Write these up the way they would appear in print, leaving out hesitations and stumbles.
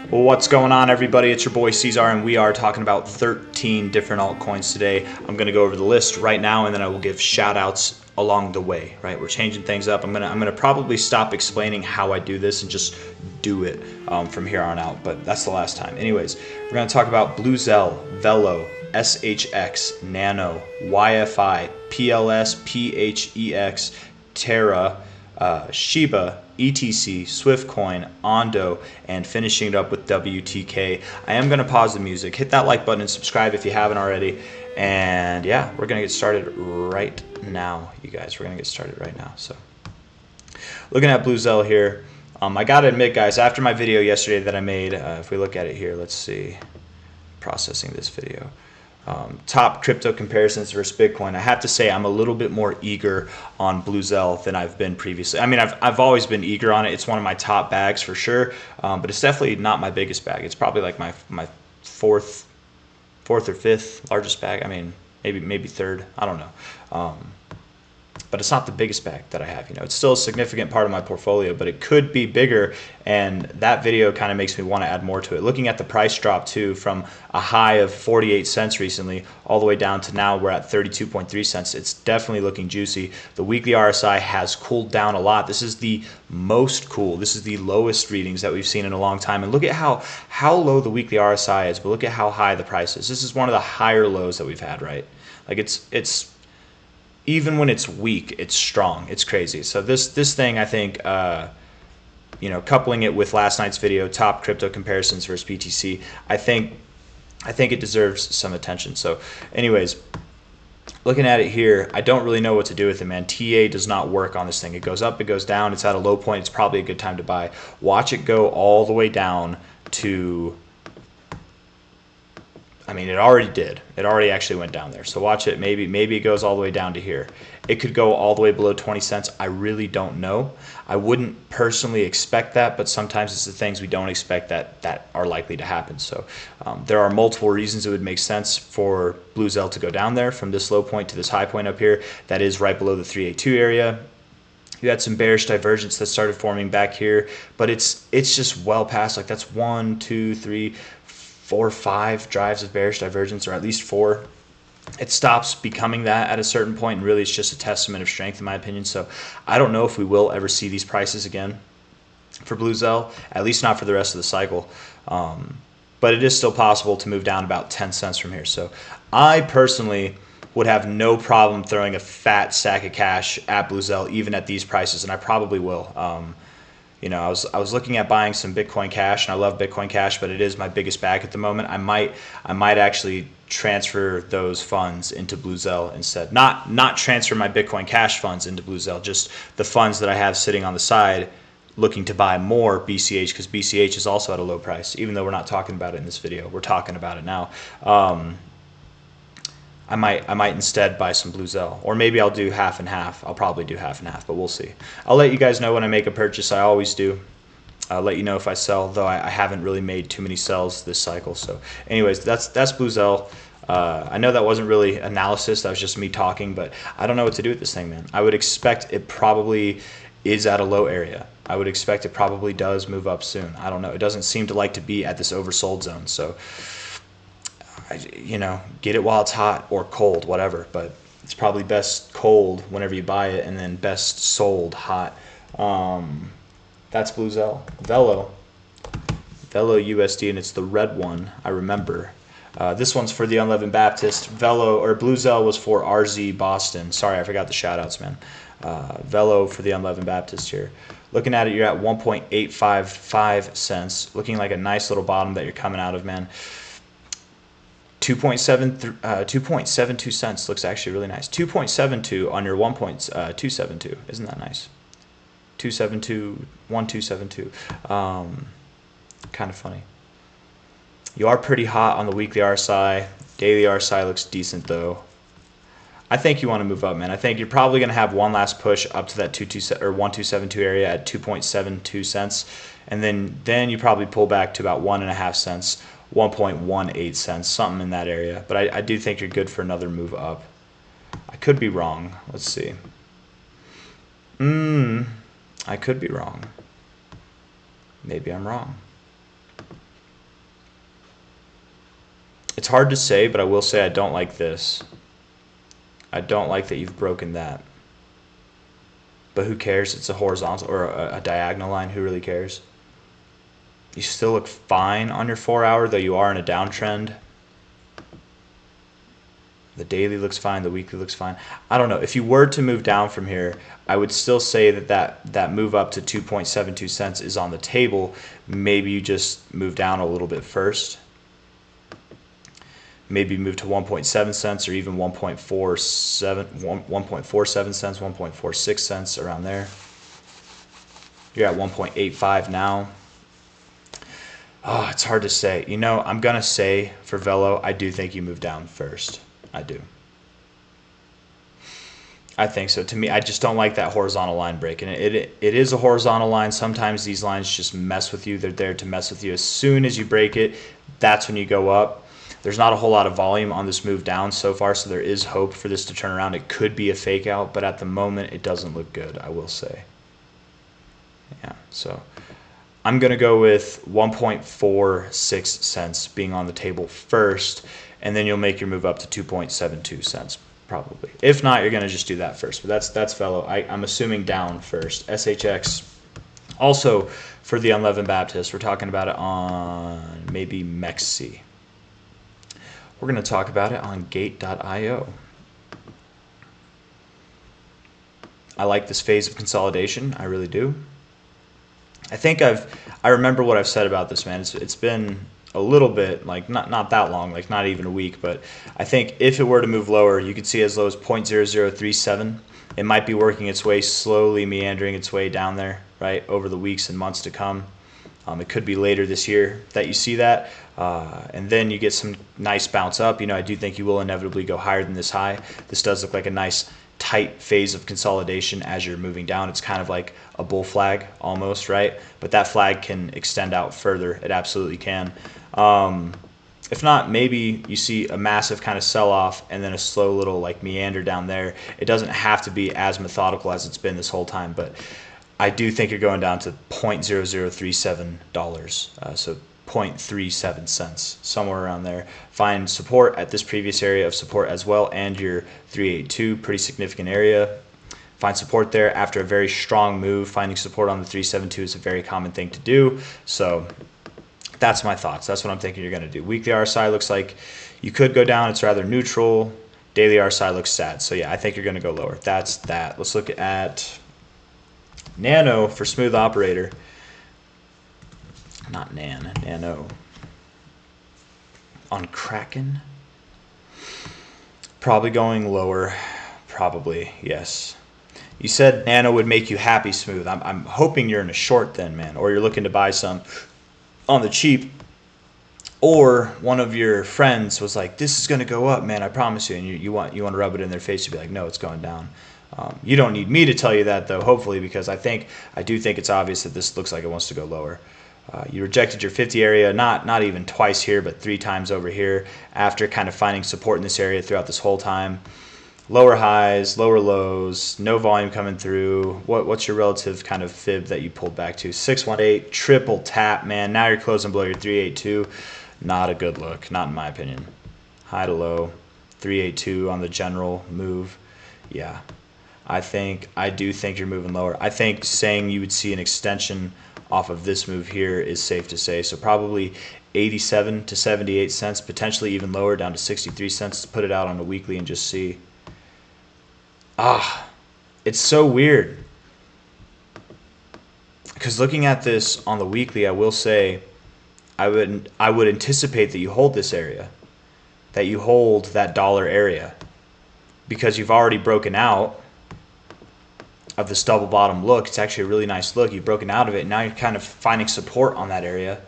Well, what's going on, everybody? It's your boy C-Zar, and we are talking about 13 different altcoins today. I'm going to go over the list right now, and then I will give shout outs along the way, right? We're changing things up. I'm gonna probably stop explaining how I do this and just do it from here on out, but that's the last time. Anyways, we're going to talk about Bluzelle, Velo, SHX, Nano, YFI, PLS, PHEX, Terra, Shiba, ETC, Swiftcoin, Ondo, and finishing it up with WTK. I am going to pause the music. Hit that like button and subscribe if you haven't already. And yeah, we're going to get started right now, you guys. We're going to get started right now. So looking at Bluzelle here, I got to admit, guys, after my video yesterday that I made, if we look at it here, let's see, processing this video. Top crypto comparisons versus Bitcoin. I have to say I'm a little bit more eager on Bluzelle than I've been previously. I mean, I've always been eager on it. It's one of my top bags for sure, but it's definitely not my biggest bag. It's probably like my fourth or fifth largest bag. I mean, maybe third. I don't know. But it's not the biggest bag that I have. You know, it's still a significant part of my portfolio, but it could be bigger. And that video kind of makes me want to add more to it. Looking at the price drop too, from a high of 48 cents recently, all the way down to now we're at 32.3 cents. It's definitely looking juicy. The weekly RSI has cooled down a lot. This is the most cool. This is the lowest readings that we've seen in a long time. And look at how low the weekly RSI is, but look at how high the price is. This is one of the higher lows that we've had, right? Like it's even when it's weak, it's strong. It's crazy. So this thing, I think, you know, coupling it with last night's video, top crypto comparisons versus BTC, I think it deserves some attention. So anyways, looking at it here, I don't really know what to do with it, man. TA does not work on this thing. It goes up, it goes down. It's at a low point. It's probably a good time to buy. Watch it go all the way down to, I mean, it already did. It already actually went down there. So watch it. Maybe it goes all the way down to here. It could go all the way below 20 cents. I really don't know. I wouldn't personally expect that, but sometimes it's the things we don't expect that are likely to happen. So there are multiple reasons it would make sense for Bluzelle to go down there from this low point to this high point up here. That is right below the 382 area. You had some bearish divergence that started forming back here, but it's just well past, like that's 1, 2, 3, 4, 5 drives of bearish divergence, or at least 4. It stops becoming that at a certain point, and really it's just a testament of strength in my opinion. So I don't know if we will ever see these prices again for Bluzelle, at least not for the rest of the cycle. But it is still possible to move down about 10 cents from here. So I personally would have no problem throwing a fat stack of cash at Bluzelle even at these prices, and I probably will. You know, I was looking at buying some Bitcoin Cash, and I love Bitcoin Cash, but it is my biggest bag at the moment. I might actually transfer those funds into Bluzelle instead. Not transfer my Bitcoin Cash funds into Bluzelle, just the funds that I have sitting on the side looking to buy more BCH, because BCH is also at a low price, even though we're not talking about it in this video. We're talking about it now. I might instead buy some Bluzelle, or maybe I'll do half and half. I'll probably do half and half, but we'll see. I'll let you guys know when I make a purchase. I always do. I'll let you know if I sell, though I haven't really made too many sells this cycle. So anyways, that's Bluzelle. I know that wasn't really analysis. That was just me talking, but I don't know what to do with this thing, man. I would expect it probably is at a low area. I would expect it probably does move up soon. I don't know. It doesn't seem to like to be at this oversold zone. So, you know, get it while it's hot or cold, whatever, but it's probably best cold whenever you buy it, and then best sold hot. That's Bluzelle. Velo USD, and it's the red one, I remember. This one's for the Unleavened Baptist. Velo, or Bluzelle, was for RZ Boston. Sorry, I forgot the shout outs, man. Velo for the Unleavened Baptist here. Looking at it, you're at 1.855 cents, looking like a nice little bottom that you're coming out of, man. 2.72 cents looks actually really nice. 2.72 on your 1.272. Isn't that nice? 272, 1272. Kind of funny. You are pretty hot on the weekly RSI. Daily RSI looks decent though. I think you want to move up, man. I think you're probably going to have one last push up to that 1272 area at 2.72 cents, and then you probably pull back to about 1.5 cents. 1.18 cents, something in that area. But I do think you're good for another move up. I could be wrong. Let's see. I could be wrong. Maybe I'm wrong. It's hard to say, but I will say I don't like this. I don't like that you've broken that. But who cares? It's a horizontal or a diagonal line. Who really cares? You still look fine on your 4 hour, though you are in a downtrend. The daily looks fine. The weekly looks fine. I don't know. If you were to move down from here, I would still say that move up to 2.72 cents is on the table. Maybe you just move down a little bit first. Maybe move to 1.7 cents or even 1.47 cents, 1.46 cents, around there. You're at 1.85 now. Oh, it's hard to say. You know, I'm going to say for Velo, I do think you move down first. I do. I think so. To me, I just don't like that horizontal line break. And it is a horizontal line. Sometimes these lines just mess with you. They're there to mess with you. As soon as you break it, that's when you go up. There's not a whole lot of volume on this move down so far, so there is hope for this to turn around. It could be a fake out, but at the moment, it doesn't look good, I will say. Yeah, so I'm going to go with 1.46 cents being on the table first, and then you'll make your move up to 2.72 cents probably. If not, you're going to just do that first. But that's Velo. I'm assuming down first. SHX, also for the Unleavened Baptist, we're talking about it on maybe MEXC. We're going to talk about it on Gate.io. I like this phase of consolidation. I really do. I think I remember what I've said about this, man. It's been a little bit, like not that long, like not even a week, but I think if it were to move lower, you could see as low as 0.0037. It might be working its way, slowly meandering its way down there, right, over the weeks and months to come. It could be later this year that you see that, and then you get some nice bounce up. You know, I do think you will inevitably go higher than this high. This does look like a nice tight phase of consolidation as you're moving down. It's kind of like a bull flag almost, right? But that flag can extend out further. It absolutely can. If not, maybe you see a massive kind of sell-off and then a slow little like meander down there. It doesn't have to be as methodical as it's been this whole time, but I do think you're going down to $0.0037, so 0.37 cents, somewhere around there. Find support at this previous area of support as well, and your 382, pretty significant area. Find support there after a very strong move. Finding support on the 372 is a very common thing to do. So that's my thoughts. That's what I'm thinking you're going to do. Weekly RSI looks like you could go down. It's rather neutral. Daily RSI looks sad. So yeah, I think you're going to go lower. That's that. Let's look at Nano for smooth operator. Not Nano. On Kraken. Probably going lower. Probably, yes. You said Nano would make you happy smooth. I'm hoping you're in a short then, man, or you're looking to buy some on the cheap, or one of your friends was like, this is going to go up, man, I promise you, and you want to rub it in their face to be like, no, it's going down. You don't need me to tell you that, though, hopefully, because I do think it's obvious that this looks like it wants to go lower. You rejected your 50 area, not even twice here, but 3 times over here, after kind of finding support in this area throughout this whole time. Lower highs, lower lows, no volume coming through. What's your relative kind of fib that you pulled back to? 618, triple tap, man. Now you're closing below your 382. Not a good look, not in my opinion. High to low, 382 on the general move. Yeah, I do think you're moving lower. I think saying you would see an extension off of this move here is safe to say. So probably 87 to 78 cents, potentially even lower, down to 63 cents. Put it out on the weekly and just see. It's so weird. Because looking at this on the weekly, I will say I would anticipate that you hold this area, that you hold that dollar area, because you've already broken out of this double bottom look. It's actually a really nice look. You've broken out of it, and now you're kind of finding support on that area.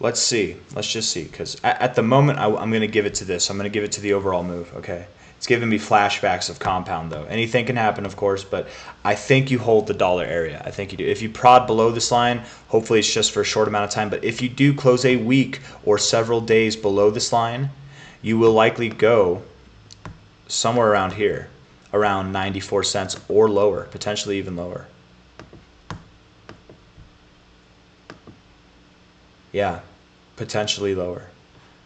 Let's see. Let's just see, because at the moment, I'm going to give it to this. I'm going to give it to the overall move, okay? It's giving me flashbacks of compound, though. Anything can happen, of course, but I think you hold the dollar area. I think you do. If you prod below this line, hopefully it's just for a short amount of time, but if you do close a week or several days below this line, you will likely go somewhere around here, around 94 cents or lower, potentially even lower. Yeah, potentially lower.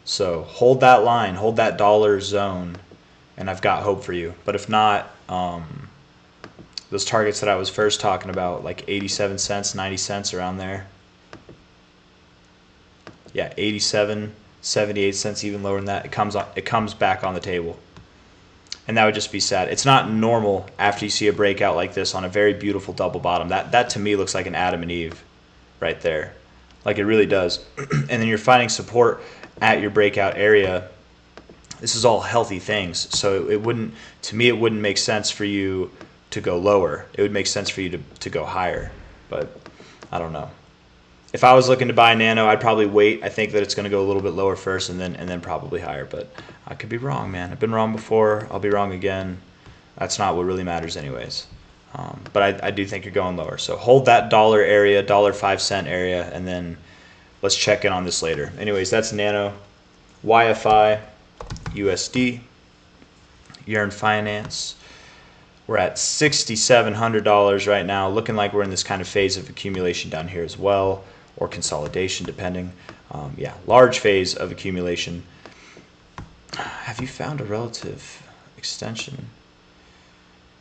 So hold that line, hold that dollar zone, and I've got hope for you. But if not, those targets that I was first talking about, like 87 cents, 90 cents, around there. Yeah, 87, 78 cents, even lower than that. It comes back on the table. And that would just be sad. It's not normal after you see a breakout like this on a very beautiful double bottom. That to me looks like an Adam and Eve right there. Like it really does. And then you're finding support at your breakout area. This is all healthy things. So it wouldn't make sense for you to go lower. It would make sense for you to go higher. But I don't know. If I was looking to buy Nano, I'd probably wait. I think that it's going to go a little bit lower first and then probably higher. But I could be wrong, man. I've been wrong before. I'll be wrong again. That's not what really matters anyways. But I do think you're going lower. So hold that dollar area, $1.05 area, and then let's check in on this later. Anyways, that's Nano, YFI, USD, Yearn Finance. We're at $6,700 right now, looking like we're in this kind of phase of accumulation down here as well, or consolidation, depending. Yeah, large phase of accumulation. Have you found a relative extension?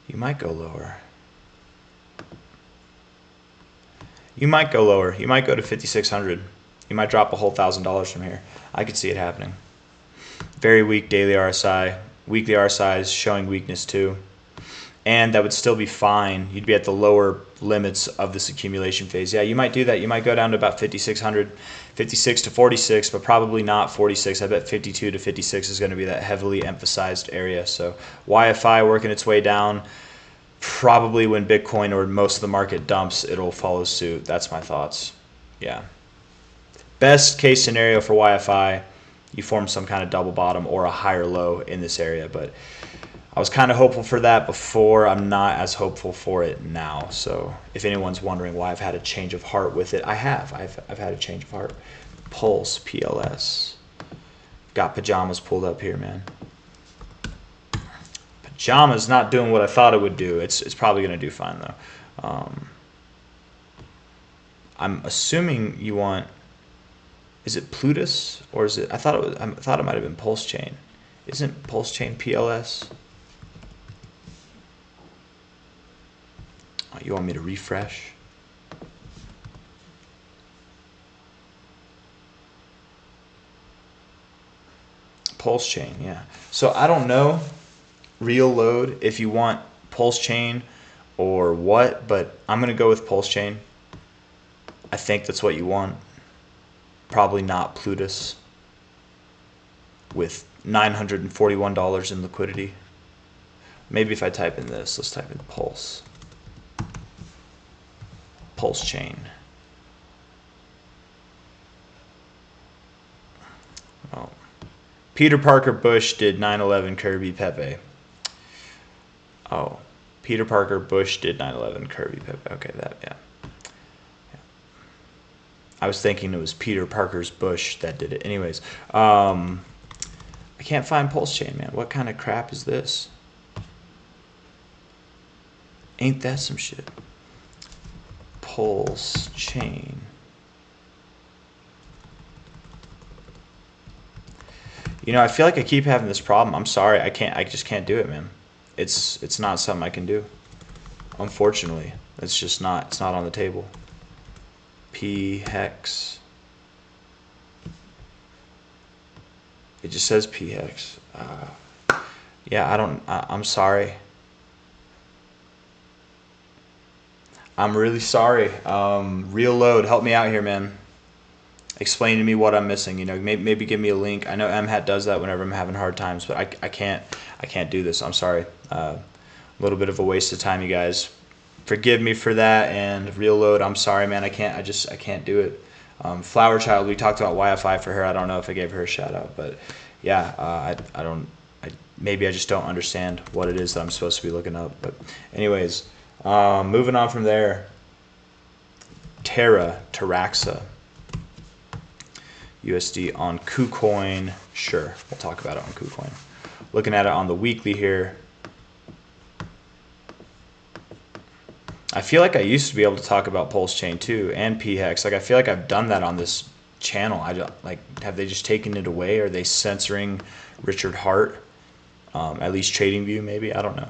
You might go lower. You might go lower. You might go to 5,600. You might drop a whole $1,000 from here. I could see it happening. Very weak daily RSI. Weekly RSI is showing weakness too. And that would still be fine. You'd be at the lower limits of this accumulation phase. Yeah, you might do that. You might go down to about 5,600, 56 to 46, but probably not 46. I bet 52 to 56 is going to be that heavily emphasized area. So YFI working its way down. Probably when Bitcoin or most of the market dumps, it'll follow suit. That's my thoughts. Yeah. Best case scenario for YFI, you form some kind of double bottom or a higher low in this area, but I was kind of hopeful for that before. I'm not as hopeful for it now. So if anyone's wondering why I've had a change of heart with it, I have. I've had a change of heart. Pulse, PLS. Got pajamas pulled up here, man. Pajamas not doing what I thought it would do. It's probably going to do fine, though. I'm assuming you want... Is it Plutus? Or is it... I thought it might have been PulseChain. Isn't PulseChain PLS? You want me to refresh? PulseChain, yeah. So I don't know, real load, if you want PulseChain or what, but I'm going to go with PulseChain. I think that's what you want. Probably not Plutus with $941 in liquidity. Maybe if I type in this, let's type in Pulse. PulseChain. Oh. Peter Parker Bush did 9/11 Kirby Pepe. Oh. Peter Parker Bush did 9/11 Kirby Pepe. Okay, that, yeah. I was thinking it was Peter Parker's Bush that did it. Anyways, I can't find PulseChain, man. What kind of crap is this? Ain't that some shit? PulseChain. You know, I feel like I keep having this problem. I'm sorry. I just can't do it, man. It's not something I can do. Unfortunately, it's just not. It's not on the table. PHEX. It just says PHEX. Yeah, I'm sorry. I'm really sorry. Real load, help me out here, man. Explain to me what I'm missing. You know, maybe give me a link. I know MHAT does that whenever I'm having hard times, but I can't do this. I'm sorry. A little bit of a waste of time, you guys. Forgive me for that. And real load, I'm sorry, man. I can't do it. Flower Child, we talked about YFI for her. I don't know if I gave her a shout out, but yeah, maybe I just don't understand what it is that I'm supposed to be looking up. But anyways. Moving on from there, Taraxa, USD on KuCoin. Sure, we'll talk about it on KuCoin. Looking at it on the weekly here, I feel like I used to be able to talk about PulseChain too and PHEX. Like I feel like I've done that on this channel. I don't like. Have they just taken it away? Are they censoring Richard Hart? At least TradingView, maybe. I don't know.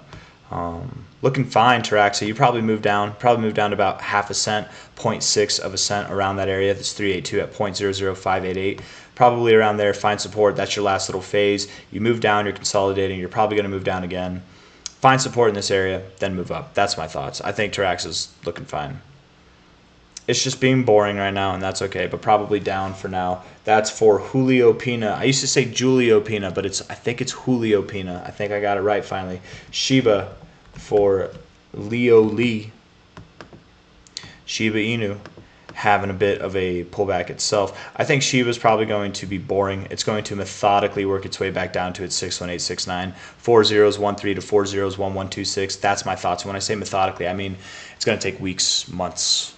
Looking fine, Taraxa. You probably moved down to about half a cent, 0.6 of a cent around that area. That's 382 at 0.00588. Probably around there. Find support. That's your last little phase. You move down, you're consolidating. You're probably going to move down again. Find support in this area, then move up. That's my thoughts. I think Taraxa's looking fine. It's just being boring right now, and that's okay, but probably down for now. That's for Julio Pina. I used to say Julio Pina, but I think it's Julio Pina. I think I got it right finally. Shiba for Leo Lee. Shiba Inu having a bit of a pullback itself. I think Shiba's probably going to be boring. It's going to methodically work its way back down to its 61869, 4013 to 401126. That's my thoughts. When I say methodically, I mean it's going to take weeks, months,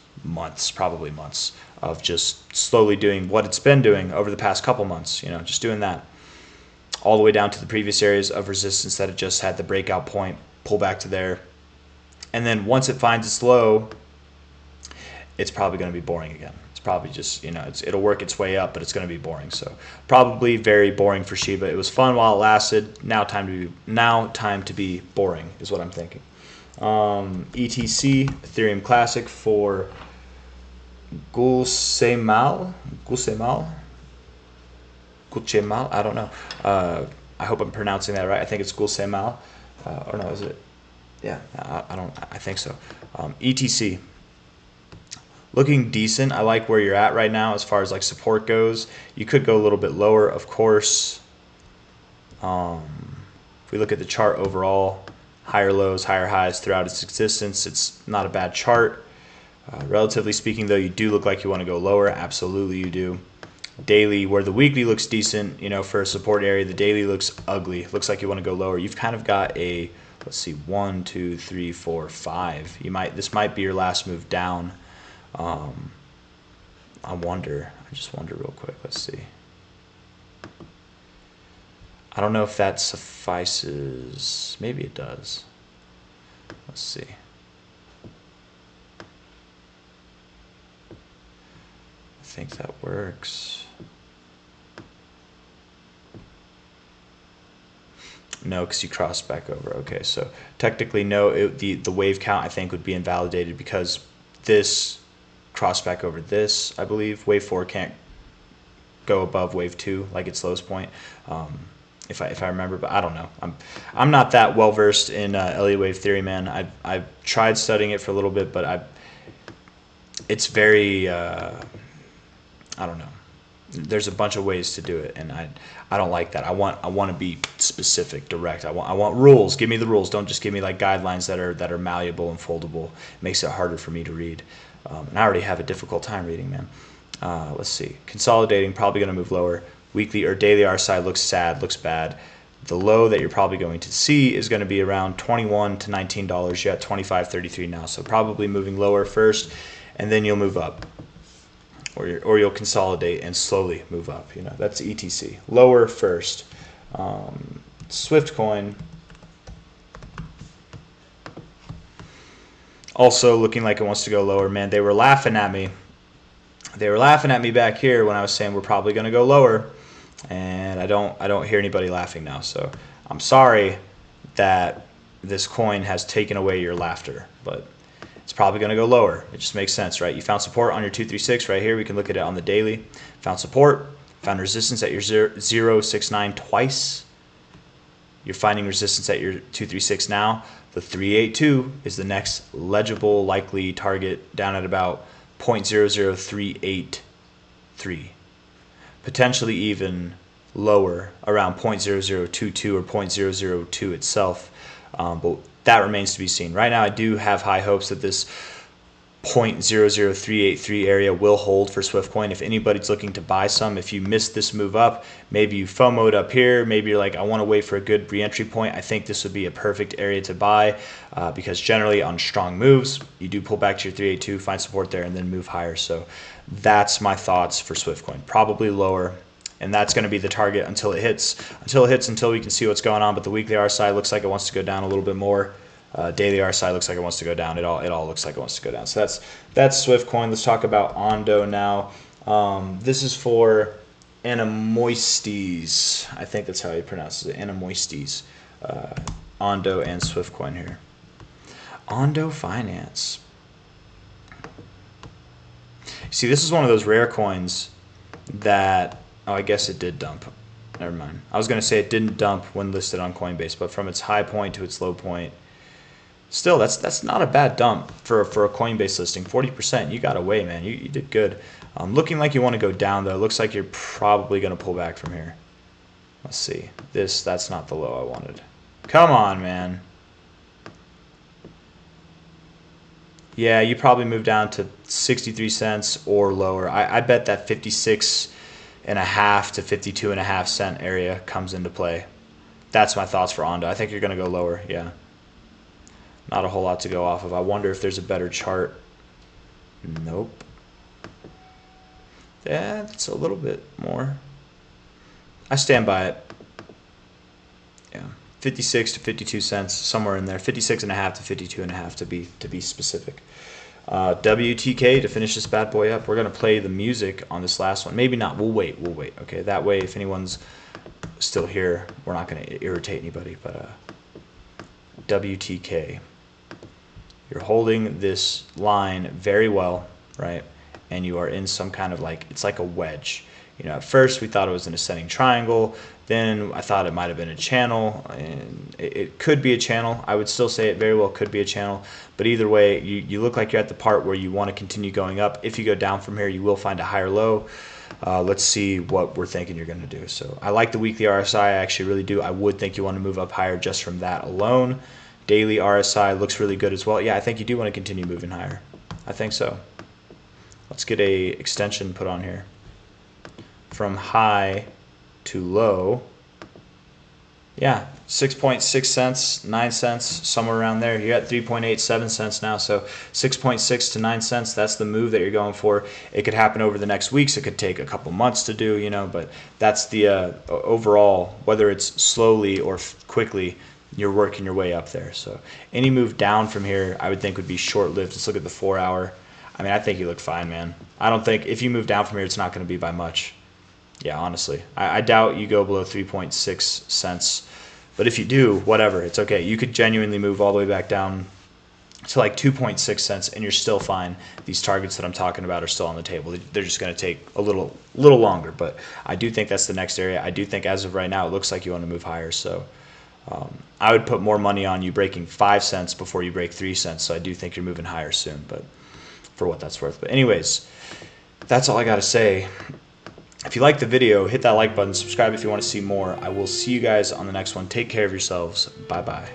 probably months of just slowly doing what it's been doing over the past couple months, just doing that all the way down to the previous areas of resistance that it just had the breakout point, pull back to there. And then once it finds its low, it's probably going to be boring again. It's probably just, it'll work its way up, but it's going to be boring. So probably very boring for Shiba. It was fun while it lasted. Now time to be boring is what I'm thinking. ETC, Ethereum Classic for Gulsemal, I don't know. I hope I'm pronouncing that right. I think it's Gulsemal, or no, is it? Yeah, I think so. ETC, looking decent. I like where you're at right now as far as like support goes. You could go a little bit lower, of course. If we look at the chart overall, higher lows, higher highs throughout its existence, it's not a bad chart. Relatively speaking, though, you do look like you want to go lower. Absolutely, you do. Daily, where the weekly looks decent, for a support area, the daily looks ugly. Looks like you want to go lower. You've kind of got a, let's see, 1, 2, 3, 4, 5. This might be your last move down. I just wonder real quick. Let's see. I don't know if that suffices. Maybe it does. Let's see. I think that works. No, because you crossed back over. Okay, so technically no, the wave count I think would be invalidated because this crossed back over this, I believe. Wave 4 can't go above wave 2 like its lowest point. If I remember, but I don't know. I'm not that well versed in Elliott wave theory, man. I've tried studying it for a little bit, but it's very I don't know. There's a bunch of ways to do it, and I don't like that. I want to be specific, direct. I want rules. Give me the rules. Don't just give me like guidelines that are malleable and foldable. It makes it harder for me to read. And I already have a difficult time reading, man. Let's see. Consolidating, probably going to move lower. Weekly or daily RSI looks sad, looks bad. The low that you're probably going to see is going to be around $21 to $19. You're at $25.33 now, so probably moving lower first, and then you'll move up. Or you'll consolidate and slowly move up. That's ETC. Lower first. SwiftCoin also looking like it wants to go lower. Man, they were laughing at me. They were laughing at me back here when I was saying we're probably going to go lower, and I don't hear anybody laughing now. So I'm sorry that this coin has taken away your laughter, but it's probably going to go lower. It just makes sense, right? You found support on your 236 right here. We can look at it on the daily. Found support, found resistance at your 069 twice. You're finding resistance at your 236 now. The 382 is the next legible likely target down at about 0.00383. Potentially even lower, around 0.0022 or 0.002 itself. But that remains to be seen. Right now, I do have high hopes that this 0.00383 area will hold for SwiftCoin. If anybody's looking to buy some, if you missed this move up, maybe you FOMO'd up here, maybe you're like, I want to wait for a good re-entry point, I think this would be a perfect area to buy because generally on strong moves, you do pull back to your 382, find support there, and then move higher. So that's my thoughts for SwiftCoin. Probably lower, and that's going to be the target until it hits. Until we can see what's going on. But the weekly RSI looks like it wants to go down a little bit more. Daily RSI looks like it wants to go down. It all looks like it wants to go down. So that's SwiftCoin. Let's talk about Ondo now. This is for Anamoistes. I think that's how you pronounce it. Anamoistes. Ondo and Swiftcoin here. Ondo Finance. See, this is one of those rare coins that, oh, I guess it did dump. Never mind. I was going to say it didn't dump when listed on Coinbase, but from its high point to its low point, still, that's not a bad dump for a Coinbase listing. 40%, you got away, man. You did good. Looking like you want to go down, though. Looks like you're probably going to pull back from here. Let's see. That's not the low I wanted. Come on, man. Yeah, you probably move down to 63 cents or lower. I bet that 56.5 to 52.5 cent area comes into play. That's my thoughts for Ondo. I think you're going to go lower, yeah. Not a whole lot to go off of. I wonder if there's a better chart. Nope. Yeah, it's a little bit more. I stand by it. Yeah, 56 to 52 cents, somewhere in there. 56.5 to 52.5 to be specific. WTK to finish this bad boy up. We're gonna play the music on this last one. Maybe not. We'll wait. Okay, that way if anyone's still here, we're not gonna irritate anybody. But WTK. You're holding this line very well, right? And you are in some kind of it's like a wedge. You know, at first we thought it was an ascending triangle. Then I thought it might have been a channel, and it could be a channel. I would still say it very well could be a channel. But either way, you look like you're at the part where you want to continue going up. If you go down from here, you will find a higher low. Let's see what we're thinking you're going to do. So I like the weekly RSI. I actually really do. I would think you want to move up higher just from that alone. Daily RSI looks really good as well. Yeah, I think you do want to continue moving higher. I think so. Let's get a extension put on here. From high to low. Yeah, 6.6 cents, 9 cents, somewhere around there. You're at 3.87 cents now, so 6.6 to 9 cents, that's the move that you're going for. It could happen over the next weeks. It could take a couple months to do, you know, but that's the overall, whether it's slowly or quickly, you're working your way up there. So any move down from here, I would think would be short-lived. Let's look at the 4 hour. I mean, I think you look fine, man. I don't think if you move down from here, it's not going to be by much. Yeah, honestly. I doubt you go below 3.6 cents. But if you do, whatever, it's okay. You could genuinely move all the way back down to like 2.6 cents, and you're still fine. These targets that I'm talking about are still on the table. They're just going to take a little longer. But I do think that's the next area. I do think as of right now, it looks like you want to move higher. So I would put more money on you breaking 5 cents before you break 3 cents. So I do think you're moving higher soon, but for what that's worth. But anyways, that's all I got to say. If you liked the video, hit that like button, subscribe if you want to see more. I will see you guys on the next one. Take care of yourselves. Bye-bye.